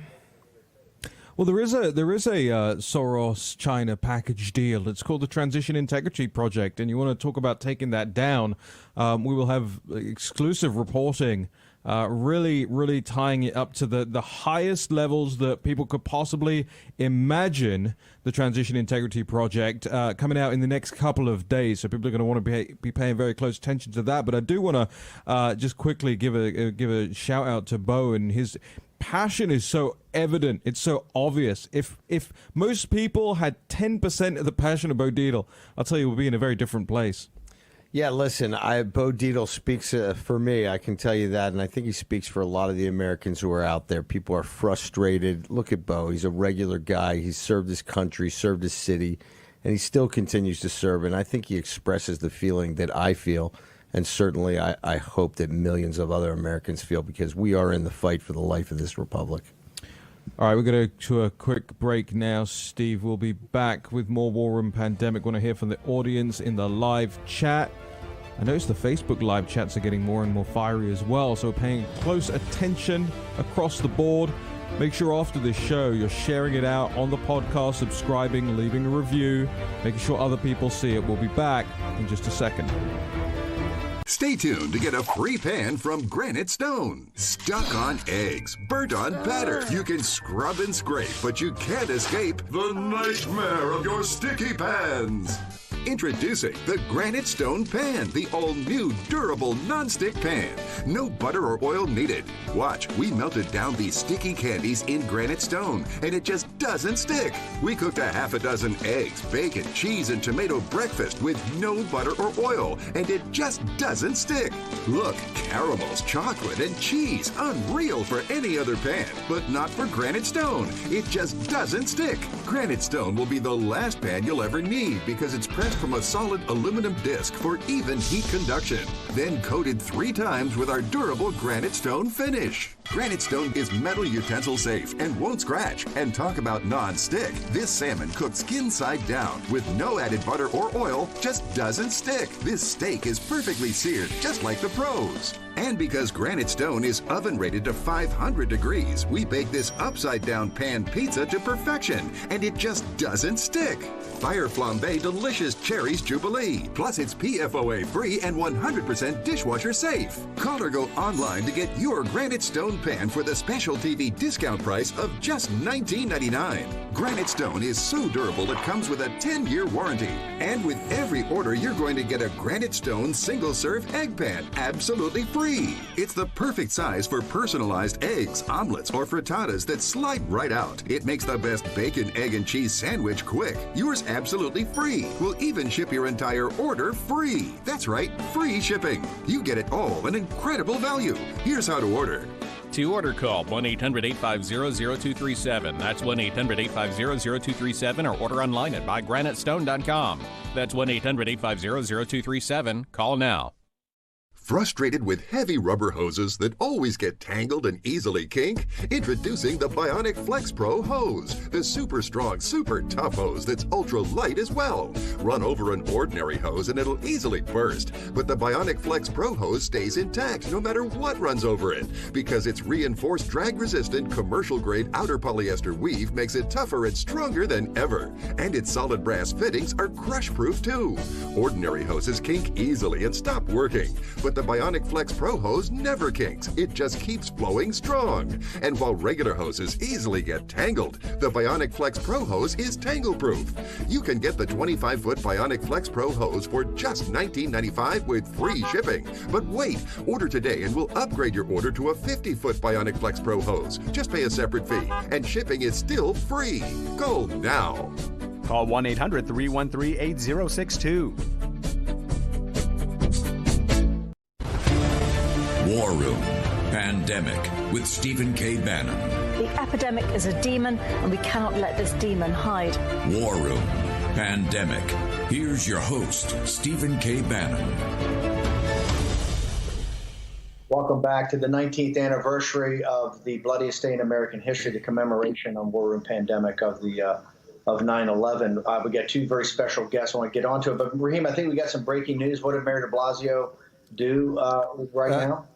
Well, there is a Soros-China package deal. It's called the Transition Integrity Project, and you want to talk about taking that down. We will have exclusive reporting, really tying it up to the highest levels that people could possibly imagine. The Transition Integrity Project coming out in the next couple of days, so people are going to want to be paying very close attention to that. But I do want to just quickly give a shout out to Bo, and his passion is so evident. It's so obvious. If most people had 10% of the passion of Bo Dietl, I'll tell you, we'll be in a very different place. Yeah, listen, Bo Dietl speaks for me, I can tell you that, and I think he speaks for a lot of the Americans who are out there. People are frustrated. Look at Bo. He's a regular guy. He's served his country, served his city, and he still continues to serve, and I think he expresses the feeling that I feel, and certainly I hope that millions of other Americans feel, because we are in the fight for the life of this republic. All right, we're going to go to a quick break now, Steve. We'll be back with more War Room Pandemic. Want to hear from the audience in the live chat. I notice the Facebook live chats are getting more and more fiery as well, so we're paying close attention across the board. Make sure after this show you're sharing it out on the podcast, subscribing, leaving a review, making sure other people see it. We'll be back in just a second. Stay tuned to get a free pan from Granite Stone. Stuck on eggs, burnt on batter. You can scrub and scrape, but you can't escape the nightmare of your sticky pans. Introducing the Granite Stone Pan, the all-new durable non-stick pan. No butter or oil needed. Watch, we melted down these sticky candies in Granite Stone, and it just doesn't stick. We cooked a half a dozen eggs, bacon, cheese, and tomato breakfast with no butter or oil, and it just doesn't stick. Look, caramels, chocolate, and cheese. Unreal for any other pan, but not for Granite Stone. It just doesn't stick. Granite Stone will be the last pan you'll ever need because it's pressed from a solid aluminum disc for even heat conduction, then coated 3 times with our durable Granite Stone finish. Granite Stone is metal utensil safe and won't scratch. And talk about non-stick. This salmon cooked skin side down with no added butter or oil just doesn't stick. This steak is perfectly seared just like the pros. And because Granite Stone is oven rated to 500 degrees, we bake this upside down pan pizza to perfection, and it just doesn't stick. Fire Flambe Delicious Cherries Jubilee. Plus it's PFOA free and 100% dishwasher safe. Call or go online to get your Granite Stone pan for the special TV discount price of just $19.99. Granite Stone is so durable it comes with a 10-year warranty. And with every order, you're going to get a Granite Stone single-serve egg pan absolutely free. It's the perfect size for personalized eggs, omelets, or frittatas that slide right out. It makes the best bacon, egg, and cheese sandwich quick. Yours absolutely free. We'll even ship your entire order free. That's right, free shipping. You get it all, an incredible value. Here's how to order. To order, call 1-800-850-0237. That's 1-800-850-0237, or order online at buygranitestone.com. That's 1-800-850-0237. Call now. Frustrated with heavy rubber hoses that always get tangled and easily kink? Introducing the Bionic Flex Pro hose, the super strong, super tough hose that's ultra light as well. Run over an ordinary hose and it'll easily burst, but the Bionic Flex Pro hose stays intact no matter what runs over it, because its reinforced drag-resistant commercial-grade outer polyester weave makes it tougher and stronger than ever. And its solid brass fittings are crush-proof too. Ordinary hoses kink easily and stop working, but But the Bionic Flex Pro hose never kinks. It just keeps flowing strong. And while regular hoses easily get tangled, the Bionic Flex Pro hose is tangle-proof. You can get the 25-foot Bionic Flex Pro hose for just $19.95 with free shipping. But wait, order today and we'll upgrade your order to a 50-foot Bionic Flex Pro hose. Just pay a separate fee, and shipping is still free. Go now. Call 1-800-313-8062. War Room Pandemic with Stephen K. Bannon. The epidemic is a demon, and we cannot let this demon hide. War Room Pandemic. Here's your host, Stephen K. Bannon. Welcome back to the 19th anniversary of the bloodiest day in American history, the commemoration on War Room Pandemic of 9/11. We got two very special guests. I want to get onto it, but Raheem, I think we got some breaking news. What did Mayor de Blasio do right now?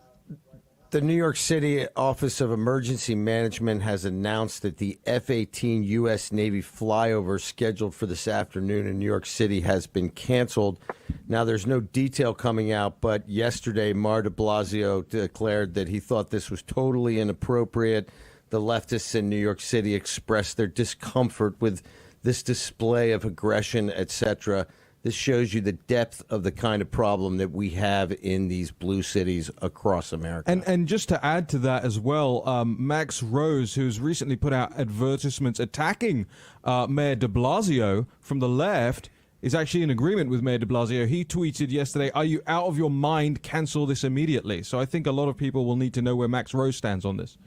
The New York City Office of Emergency Management has announced that the F-18 U.S. Navy flyover scheduled for this afternoon in New York City has been canceled. Now, there's no detail coming out, but yesterday, Mayor de Blasio declared that he thought this was totally inappropriate. The leftists in New York City expressed their discomfort with this display of aggression, etc. This shows you the depth of the kind of problem that we have in these blue cities across America. And just to add to that as well, Max Rose, who's recently put out advertisements attacking Mayor de Blasio from the left, is actually in agreement with Mayor de Blasio. He tweeted yesterday, "Are you out of your mind? Cancel this immediately." So I think a lot of people will need to know where Max Rose stands on this.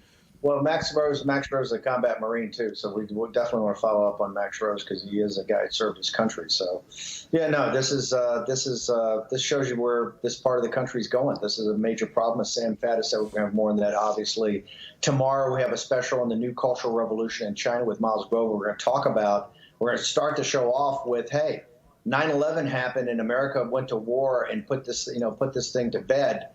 Well, Max Rose is a combat Marine too, so we definitely want to follow up on Max Rose because he is a guy that served his country. So, yeah, no, this shows you where this part of the country is going. This is a major problem. As Sam Faddis said, we're going to have more on that. Obviously, tomorrow we have a special on the new Cultural Revolution in China with Milesguo. We're going to talk about. We're going to start the show off with, hey, 9/11 happened and America went to war and put this thing to bed.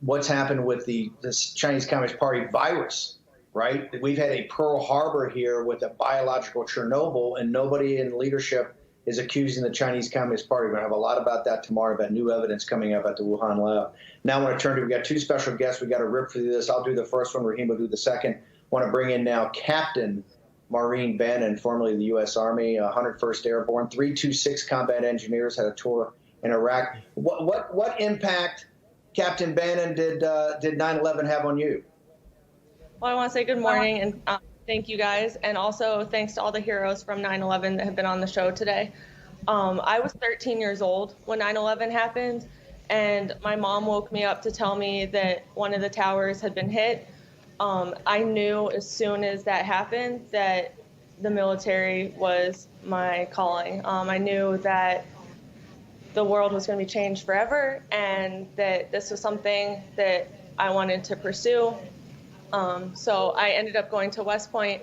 What's happened with this Chinese Communist Party virus, right? We've had a Pearl Harbor here with a biological Chernobyl, and nobody in leadership is accusing the Chinese Communist Party. We're going to have a lot about that tomorrow, about new evidence coming up at the Wuhan lab. Now I want to turn to, we got two special guests. We got to rip through this. I'll do the first one. Raheem will do the second. I want to bring in now Captain Maureen Bannon, formerly of the U.S. Army, 101st Airborne, 326 combat engineers, had a tour in Iraq. What impact, Captain Bannon, did 9/11 have on you? Well, I want to say good morning and thank you guys, and also thanks to all the heroes from 9/11 that have been on the show today. I was 13 years old when 9/11 happened, and my mom woke me up to tell me that one of the towers had been hit. I knew as soon as that happened that the military was my calling. I knew that the world was going to be changed forever, and that this was something that I wanted to pursue. So I ended up going to West Point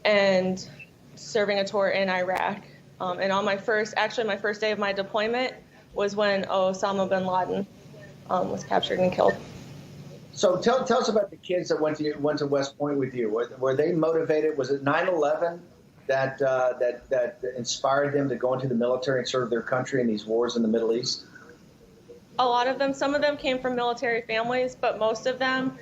and serving a tour in Iraq. And on my first day of my deployment was when Osama bin Laden was captured and killed. So tell us about the kids that went to West Point with you. Were they motivated? Was it 9/11 that inspired them to go into the military and serve their country in these wars in the Middle East? A lot of them. Some of them came from military families, but most of them,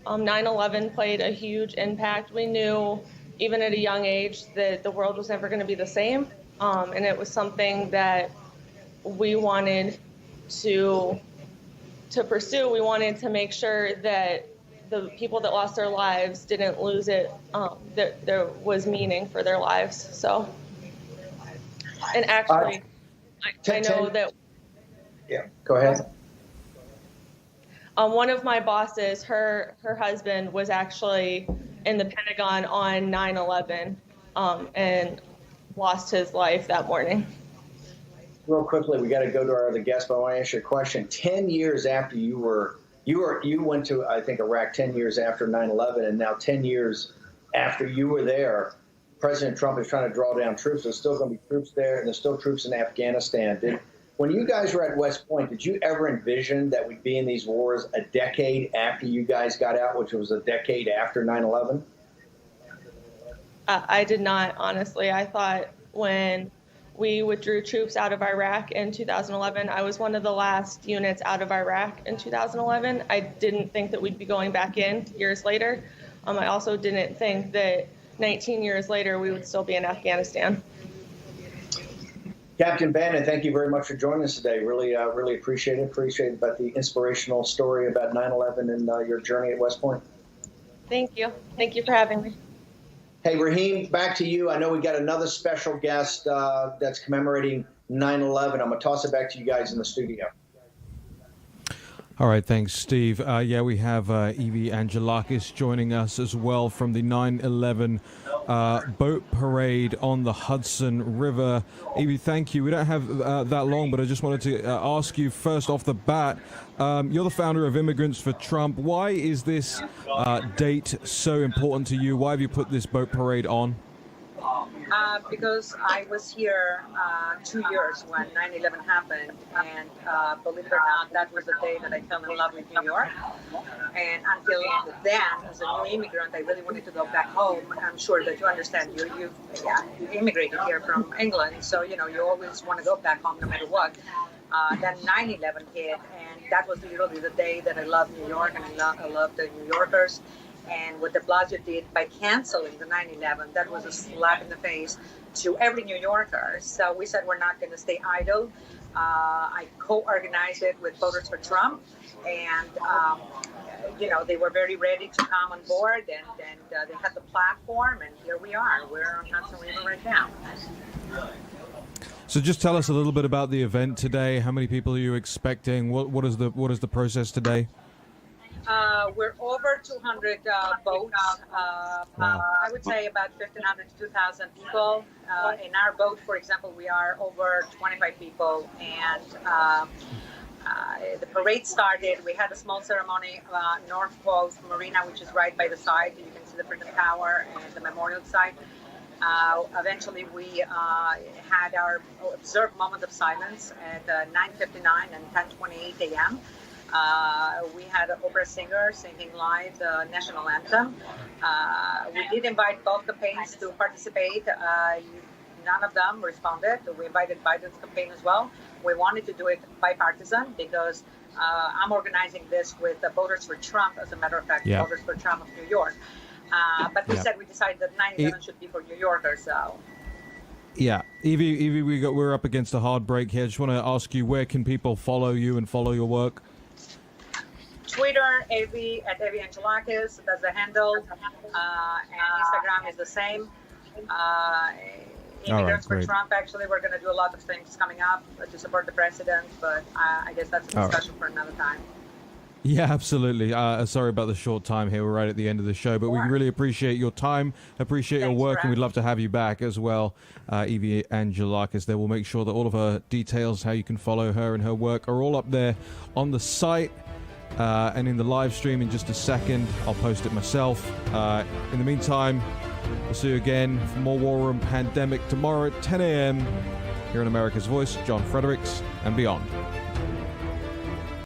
9/11 played a huge impact. We knew, even at a young age, that the world was never going to be the same, and it was something that we wanted to pursue. We wanted to make sure that the people that lost their lives didn't lose it, that there was meaning for their lives. So, and actually, I know that. Yeah, go ahead. One of my bosses, her husband was actually in the Pentagon on 9/11, and lost his life that morning. Real quickly, we got to go to our other guest, but I want to ask you a question. 10 years after you went to, I think, Iraq 10 years after 9/11, and now 10 years after you were there, President Trump is trying to draw down troops. There's still going to be troops there, and there's still troops in Afghanistan. When you guys were at West Point, did you ever envision that we'd be in these wars a decade after you guys got out, which was a decade after 9/11? I did not, honestly. I thought when we withdrew troops out of Iraq in 2011. I was one of the last units out of Iraq in 2011. I didn't think that we'd be going back in years later. I also didn't think that 19 years later we would still be in Afghanistan. Captain Bannon, thank you very much for joining us today. Really appreciate it. Appreciate about the inspirational story about 9/11 and your journey at West Point. Thank you. Thank you for having me. Hey, Raheem, back to you. I know we got another special guest that's commemorating 9/11. I'm going to toss it back to you guys in the studio. All right, thanks, Steve. Yeah, we have Evie Angelakis joining us as well from the 9/11 boat parade on the Hudson River. Evie, thank you. We don't have that long, but I just wanted to ask you first off the bat, you're the founder of Immigrants for Trump. Why is this date so important to you? Why have you put this boat parade on? Because I was here 2 years when 9/11 happened, and believe it or not, that was the day that I fell in love with New York. And until then, as a new immigrant, I really wanted to go back home. I'm sure that you understand. You immigrated here from England, so you always want to go back home no matter what. Then 9/11 hit, and that was literally the day that I loved New York, and I loved the New Yorkers. And what de Blasio did by canceling the 9/11, that was a slap in the face to every New Yorker. So we said we're not going to stay idle. I co-organized it with Voters for Trump, and they were very ready to come on board, and they had the platform, and here we are. We're on Hudson River right now. So just tell us a little bit about the event today. How many people are you expecting? What is the process today? We're over 200 boats. Wow. I would say about 1,500 to 2,000 people. In our boat, for example, we are over 25 people. And the parade started. We had a small ceremony North Coast Marina, which is right by the side. You can see the Freedom Tower and the memorial site. Eventually, we had our observed moment of silence at 9:59 and 10:28 a.m. We had an opera singer singing live the national anthem. We did invite both campaigns to participate. None of them responded. We invited Biden's campaign as well. We wanted to do it bipartisan because I'm organizing this with Voters for Trump, as a matter of fact, Voters for Trump of New York. But we said we decided that 9/11 should be for New Yorkers. So. Yeah, Evie, we're up against a hard break here. Just want to ask you, where can people follow you and follow your work? Twitter, Evie at Evie Angelakis, that's the handle, and Instagram is the same. Immigrants for Trump, actually, we're going to do a lot of things coming up to support the president, but I guess that's a discussion for another time. Yeah, absolutely. Sorry about the short time here. We're right at the end of the show, but we really appreciate your time, appreciate your work, and we'd love to have you back as well, Evie Angelakis. There, we'll make sure that all of her details, how you can follow her and her work, are all up there on the site. And in the live stream in just a second, I'll post it myself. In the meantime, we'll see you again for more War Room Pandemic tomorrow at 10 a.m. here on America's Voice, John Fredericks, and beyond.